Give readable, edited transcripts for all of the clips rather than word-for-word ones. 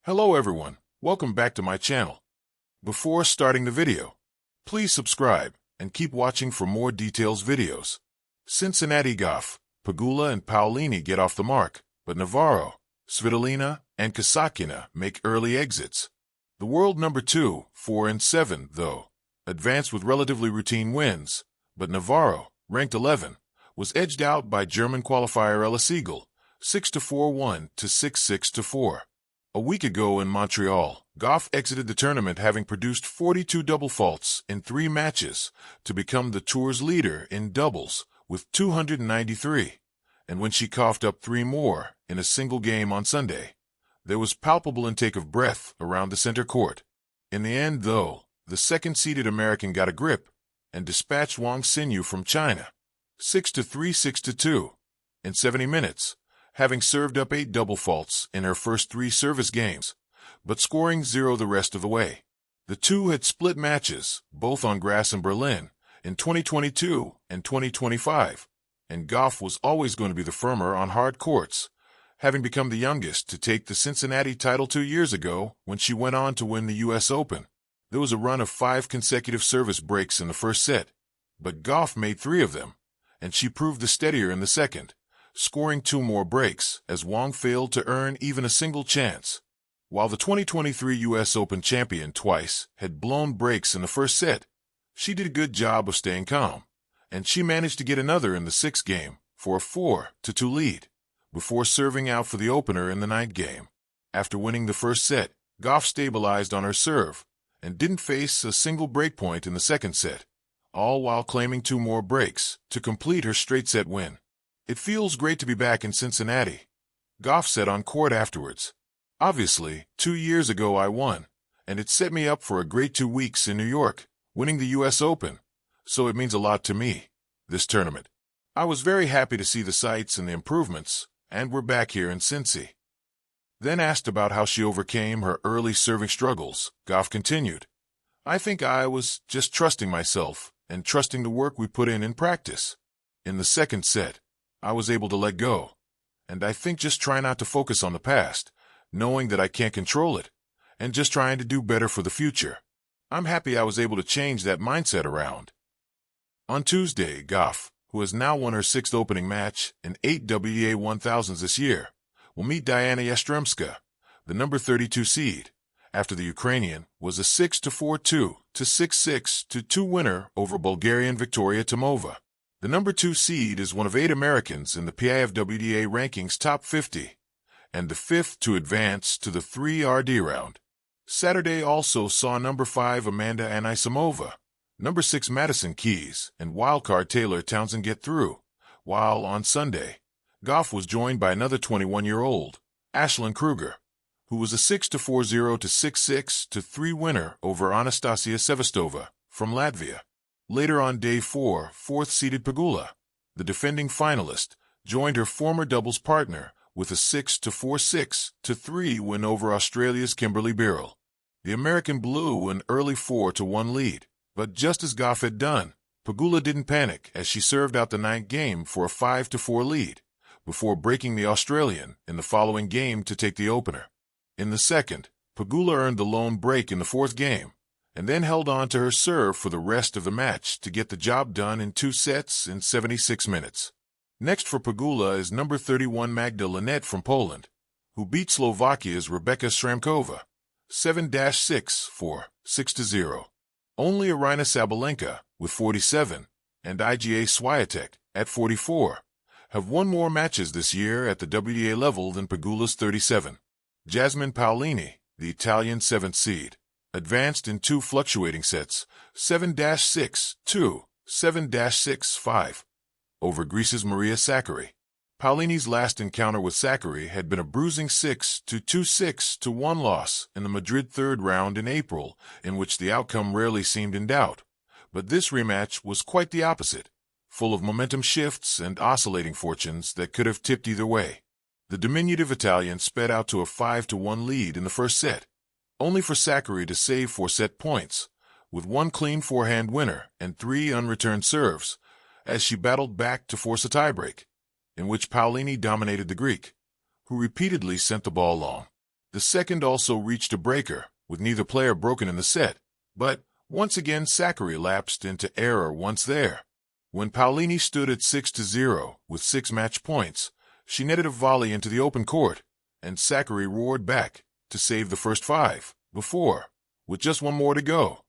Hello everyone, welcome back to my channel. Before starting the video, please subscribe and keep watching for more details videos. Cincinnati Gauff, Pegula and Paolini get off the mark, but Navarro, Svitolina, and Kasatkina make early exits. The world number 2, 4 and 7, though, advanced with relatively routine wins, but Navarro, ranked 11, was edged out by German qualifier Elina Svitolina, 6-4-1 to 6-6-4. A week ago in Montreal, Gauff exited the tournament having produced 42 double faults in 3 matches to become the tour's leader in doubles with 293. And when she coughed up 3 more in a single game on Sunday, there was palpable intake of breath around the center court. In the end, though, the second-seeded American got a grip and dispatched Wang Xinyu from China 6-3, 6-2 in 70 minutes. Having served up 8 double faults in her first 3 service games, but scoring 0 the rest of the way. The two had split matches, both on grass in Berlin, in 2022 and 2025, and Gauff was always going to be the firmer on hard courts, having become the youngest to take the Cincinnati title 2 years ago when she went on to win the U.S. Open. There was a run of 5 consecutive service breaks in the first set, but Gauff made 3 of them, and she proved the steadier in the second, scoring 2 more breaks as Wang failed to earn even a single chance. While the 2023 U.S. Open champion twice had blown breaks in the first set, she did a good job of staying calm, and she managed to get another in the 6th game for a 4-2 lead, before serving out for the opener in the 9th game. After winning the first set, Gauff stabilized on her serve and didn't face a single breakpoint in the second set, all while claiming 2 more breaks to complete her straight-set win. "It feels great to be back in Cincinnati," Gauff said on court afterwards. "Obviously, 2 years ago I won, and it set me up for a great 2 weeks in New York, winning the U.S. Open, so it means a lot to me, this tournament. I was very happy to see the sights and the improvements, and we're back here in Cincy." Then asked about how she overcame her early serving struggles, Gauff continued, "I think I was just trusting myself and trusting the work we put in practice. In the second set, I was able to let go, and I think just try not to focus on the past, knowing that I can't control it, and just trying to do better for the future. I'm happy I was able to change that mindset around." On Tuesday, Gauff, who has now won her 6th opening match and 8 WTA 1000s this year, will meet Diana Yastremska, the number 32 seed, after the Ukrainian was a 6-4-2 to 6-6-2 winner over Bulgarian Victoria Tomova. The number 2 seed is one of 8 Americans in the PIF-WTA rankings top 50, and the 5th to advance to the 3RD round. Saturday also saw number 5 Amanda Anisimova, number 6 Madison Keys, and wildcard Taylor Townsend get through, while on Sunday, Gauff was joined by another 21-year-old, Ashlyn Kruger, who was a 6-4-0 to 6-6-3 winner over Anastasia Sevastova from Latvia. Later on day 4, 4th-seeded Pegula, the defending finalist, joined her former doubles partner with a 6-4-6-3 win over Australia's Kimberly Birrell. The American blew an early 4-1 lead, but just as Gauff had done, Pegula didn't panic as she served out the 9th game for a 5-4 lead, before breaking the Australian in the following game to take the opener. In the second, Pegula earned the lone break in the 4th game, and then held on to her serve for the rest of the match to get the job done in 2 sets in 76 minutes. Next for Pegula is number 31 Magda Linette from Poland, who beat Slovakia's Rebeka Šramkova 7-6-4, 6-0. Only Aryna Sabalenka, with 47, and Iga Swiatek, at 44, have won more matches this year at the WTA level than Pegula's 37. Jasmine Paolini, the Italian 7th seed, advanced in 2 fluctuating sets, 7-6-2, 7-6-5, over Greece's Maria Sakkari. Paolini's last encounter with Sakkari had been a bruising 6-2-6-1 loss in the Madrid 3rd round in April, in which the outcome rarely seemed in doubt. But this rematch was quite the opposite, full of momentum shifts and oscillating fortunes that could have tipped either way. The diminutive Italian sped out to a 5-1 lead in the first set, only for Sakkari to save 4 set points, with 1 clean forehand winner and 3 unreturned serves, as she battled back to force a tiebreak, in which Paolini dominated the Greek, who repeatedly sent the ball long. The second also reached a breaker, with neither player broken in the set, but once again Sakkari lapsed into error once there. When Paolini stood at 6-0 with 6 match points, she netted a volley into the open court, and Sakkari roared back to save the first 5 before, with just one more to go,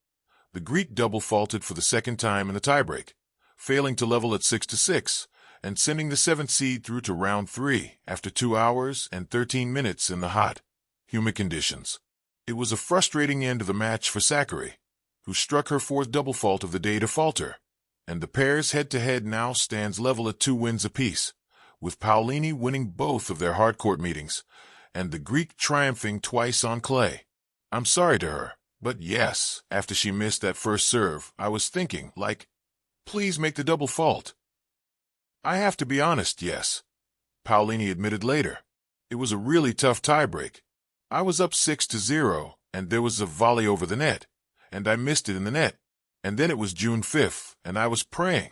the Greek double faulted for the second time in the tiebreak, failing to level at 6-6 and sending the 7th seed through to round 3 after 2 hours and 13 minutes in the hot, humid conditions. It was a frustrating end of the match for Sakkari, who struck her 4th double fault of the day to falter, and the pair's head-to-head now stands level at 2 wins apiece, with Paolini winning both of their hardcourt meetings, and the Greek triumphing twice on clay. I'm sorry to her, but yes, after she missed that first serve, I was thinking, like, please make the double fault. I have to be honest, yes, Paolini admitted later. It was a really tough tiebreak. I was up 6-0, and there was a volley over the net, and I missed it in the net. And then it was June 5th, and I was praying.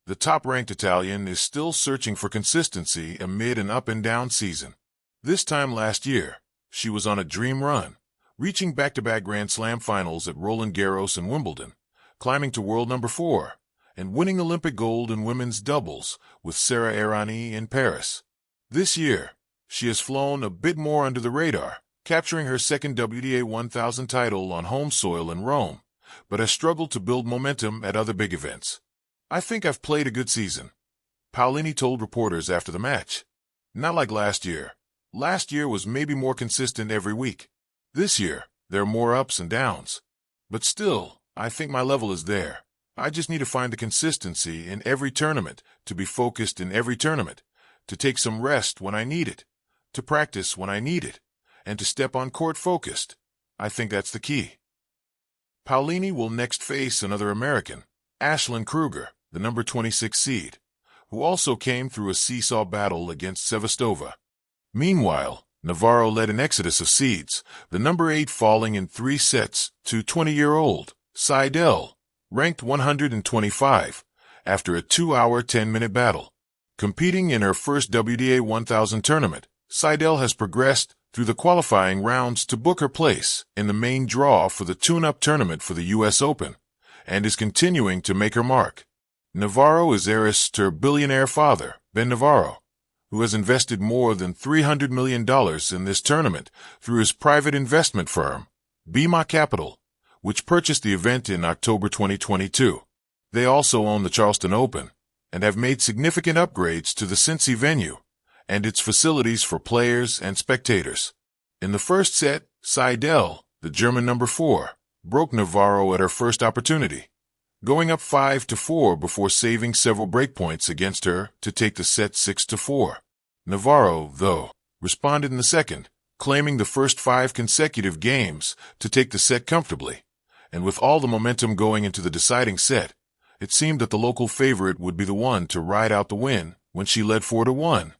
The top-ranked Italian is still searching for consistency amid an up-and-down season. This time last year, she was on a dream run, reaching back-to-back Grand Slam finals at Roland Garros and Wimbledon, climbing to world number 4, and winning Olympic gold in women's doubles with Sara Errani in Paris. This year, she has flown a bit more under the radar, capturing her second WTA 1000 title on home soil in Rome, but has struggled to build momentum at other big events. I think I've played a good season, Paolini told reporters after the match. Not like last year. Last year was maybe more consistent every week. This year, there are more ups and downs. But still, I think my level is there. I just need to find the consistency in every tournament, to be focused in every tournament, to take some rest when I need it, to practice when I need it, and to step on court focused. I think that's the key. Paolini will next face another American, Ashlyn Kruger, the number 26 seed, who also came through a seesaw battle against Sevastova. Meanwhile, Navarro led an exodus of seeds, the number 8 falling in 3 sets to 20-year-old Seidel, ranked 125, after a 2-hour 10-minute battle. Competing in her first WTA 1000 tournament, Seidel has progressed through the qualifying rounds to book her place in the main draw for the tune-up tournament for the U.S. Open, and is continuing to make her mark. Navarro is heiress to her billionaire father, Ben Navarro, who has invested more than $300 million in this tournament through his private investment firm, Bima Capital, which purchased the event in October 2022. They also own the Charleston Open and have made significant upgrades to the Cincy venue and its facilities for players and spectators. In the first set, Seidel, the German number 4, broke Navarro at her first opportunity, going up 5-4 before saving several breakpoints against her to take the set 6-4. Navarro, though, responded in the second, claiming the first 5 consecutive games to take the set comfortably, and with all the momentum going into the deciding set, it seemed that the local favorite would be the one to ride out the win when she led 4-1,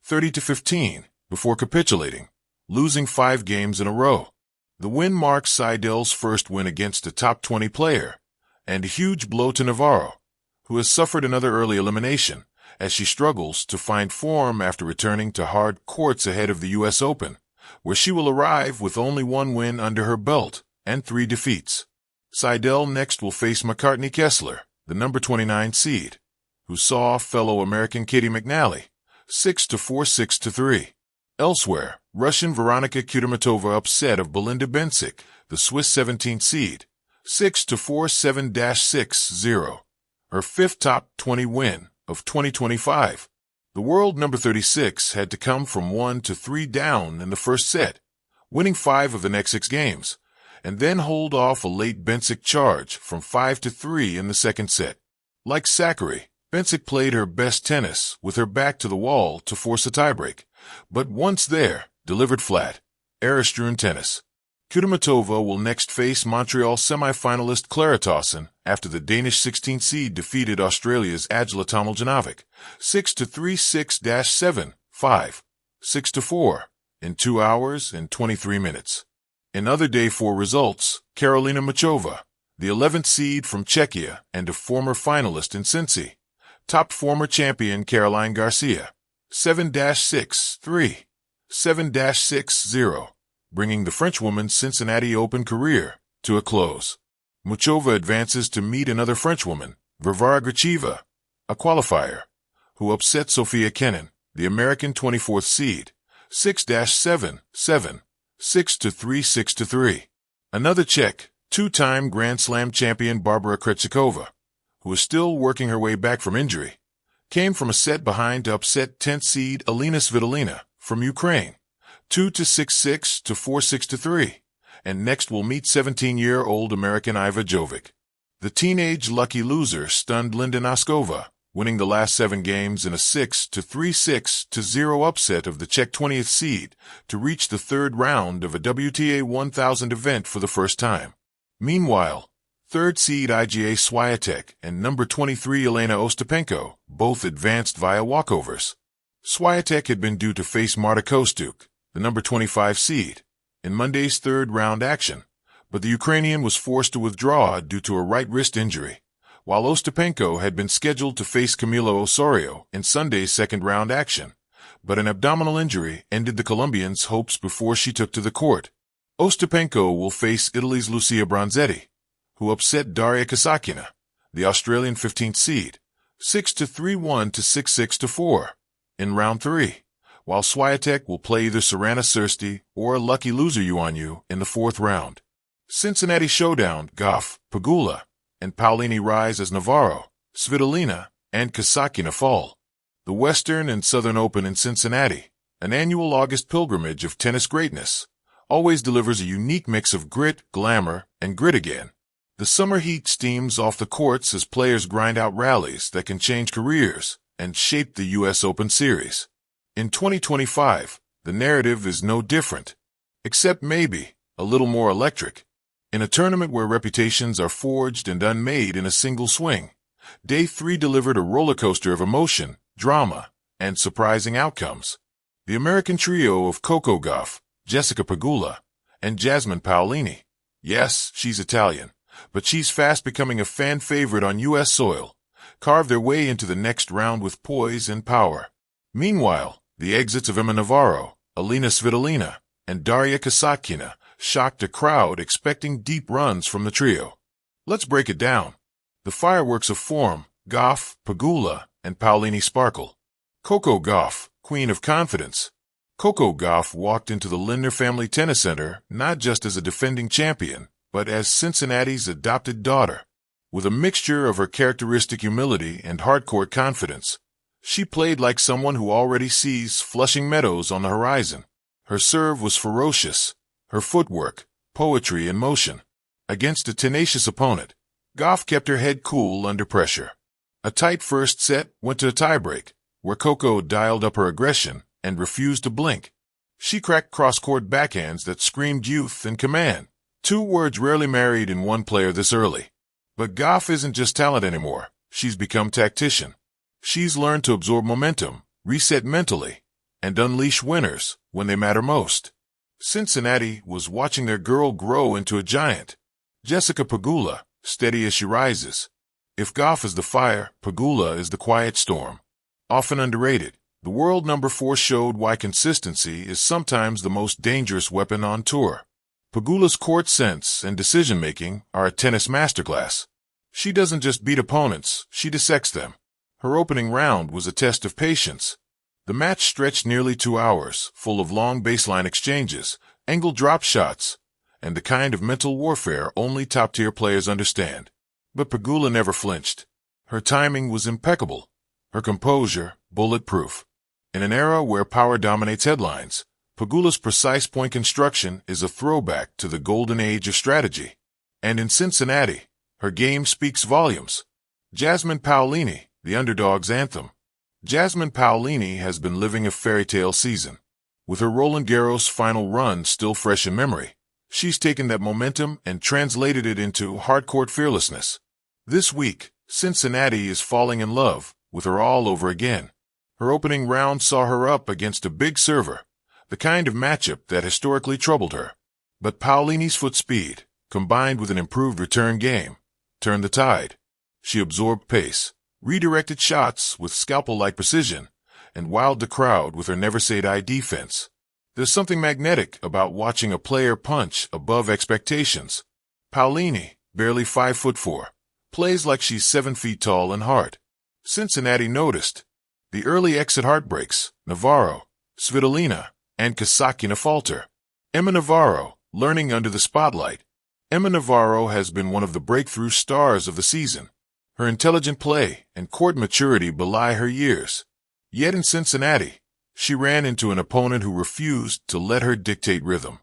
30-15, before capitulating, losing 5 games in a row. The win marks Seidel's first win against a top 20 player, and a huge blow to Navarro, who has suffered another early elimination as she struggles to find form after returning to hard courts ahead of the U.S. Open, where she will arrive with only 1 win under her belt and 3 defeats. Seidel next will face McCartney Kessler, the number 29 seed, who saw fellow American Katie McNally 6-4, 6-3. Elsewhere, Russian Veronika Kudermetova upset of Belinda Bencic, the Swiss 17th seed, 6-4, 7-6-0, her 5th top 20 win of 2025. The world number 36 had to come from 1-3 down in the first set, winning 5 of the next 6 games, and then hold off a late Bencic charge from 5-3 in the second set. Like Sakkari, Bencic played her best tennis with her back to the wall to force a tiebreak, but once there, delivered flat, error-strewn tennis. Kudermetova will next face Montreal semi-finalist Clara Tauson after the Danish 16th seed defeated Australia's Ajla Tomljanovic 6-3, 6-7, 6-4 in 2 hours and 23 minutes. In other Day 4 results, Karolina Muchova, the 11th seed from Czechia and a former finalist in Cincy, topped former champion Caroline Garcia 7-6, 3, 7-6-0 bringing the Frenchwoman's Cincinnati Open career to a close. Muchova advances to meet another Frenchwoman, Varvara Gracheva, a qualifier, who upset Sofia Kenin, the American 24th seed, 6-7, 7, 6-3, 6-3. Another Czech, two-time Grand Slam champion Barbara Krejcikova, who is still working her way back from injury, came from a set behind to upset 10th seed Elina Svitolina from Ukraine, 2-6, 6-4, 6-3, and next will meet 17-year-old American Iva Jovic. The teenage lucky loser stunned Linda Noskova, winning the last 7 games in a 6-3, 6-0 upset of the Czech 20th seed to reach the third round of a WTA 1000 event for the first time. Meanwhile, third seed Iga Swiatek and number 23 Elena Ostapenko both advanced via walkovers. Swiatek had been due to face Marta Kostyuk, the number 25 seed, in Monday's third-round action, but the Ukrainian was forced to withdraw due to a right wrist injury, while Ostapenko had been scheduled to face Camila Osorio in Sunday's second-round action, but an abdominal injury ended the Colombian's hopes before she took to the court. Ostapenko will face Italy's Lucia Bronzetti, who upset Daria Kasatkina, the Australian 15th seed, 6-3, 1-6, 6-4, in round 3. While Swiatek will play either Sorana Cîrstea or lucky loser Yuan Yu in the 4th round. Cincinnati Showdown, Gauff, Pegula, and Paolini rise as Navarro, Svitolina, and Kasatkina fall. The Western and Southern Open in Cincinnati, an annual August pilgrimage of tennis greatness, always delivers a unique mix of grit, glamour, and grit again. The summer heat steams off the courts as players grind out rallies that can change careers and shape the U.S. Open Series. In 2025, the narrative is no different, except maybe a little more electric. In a tournament where reputations are forged and unmade in a single swing, Day 3 delivered a roller coaster of emotion, drama, and surprising outcomes. The American trio of Coco Gauff, Jessica Pegula, and Jasmine Paolini. Yes, she's Italian, but she's fast becoming a fan favorite on U.S. soil, carved their way into the next round with poise and power. Meanwhile, the exits of Emma Navarro, Elina Svitolina, and Daria Kasatkina shocked a crowd expecting deep runs from the trio. Let's break it down. The fireworks of form, Gauff, Pegula, and Paolini sparkle. Coco Gauff, Queen of Confidence. Coco Gauff walked into the Lindner Family Tennis Center not just as a defending champion, but as Cincinnati's adopted daughter. With a mixture of her characteristic humility and hardcourt confidence, she played like someone who already sees Flushing Meadows on the horizon. Her serve was ferocious, her footwork, poetry in motion. Against a tenacious opponent, Gauff kept her head cool under pressure. A tight first set went to a tiebreak, where Coco dialed up her aggression and refused to blink. She cracked cross-court backhands that screamed youth and command, 2 words rarely married in one player this early. But Gauff isn't just talent anymore, she's become tactician. She's learned to absorb momentum, reset mentally, and unleash winners when they matter most. Cincinnati was watching their girl grow into a giant. Jessica Pegula, steady as she rises. If Gauff is the fire, Pegula is the quiet storm. Often underrated, the world number 4 showed why consistency is sometimes the most dangerous weapon on tour. Pegula's court sense and decision-making are a tennis masterclass. She doesn't just beat opponents, she dissects them. Her opening round was a test of patience. The match stretched nearly 2 hours, full of long baseline exchanges, angle drop shots, and the kind of mental warfare only top-tier players understand. But Pegula never flinched. Her timing was impeccable, her composure bulletproof. In an era where power dominates headlines, Pegula's precise point construction is a throwback to the golden age of strategy. And in Cincinnati, her game speaks volumes. Jasmine Paolini, the underdog's anthem. Jasmine Paolini has been living a fairy tale season. With her Roland Garros final run still fresh in memory, she's taken that momentum and translated it into hardcourt fearlessness. This week, Cincinnati is falling in love with her all over again. Her opening round saw her up against a big server, the kind of matchup that historically troubled her. But Paolini's foot speed, combined with an improved return game, turned the tide. She absorbed pace, redirected shots with scalpel-like precision, and wowed the crowd with her never-say-die defense. There's something magnetic about watching a player punch above expectations. Paolini, barely 5'4", plays like she's 7 feet tall and hard. Cincinnati noticed. The early exit heartbreaks, Navarro, Svitolina, and Kasatkina falter. Emma Navarro, learning under the spotlight. Emma Navarro has been one of the breakthrough stars of the season. Her intelligent play and court maturity belie her years. Yet in Cincinnati, she ran into an opponent who refused to let her dictate rhythm.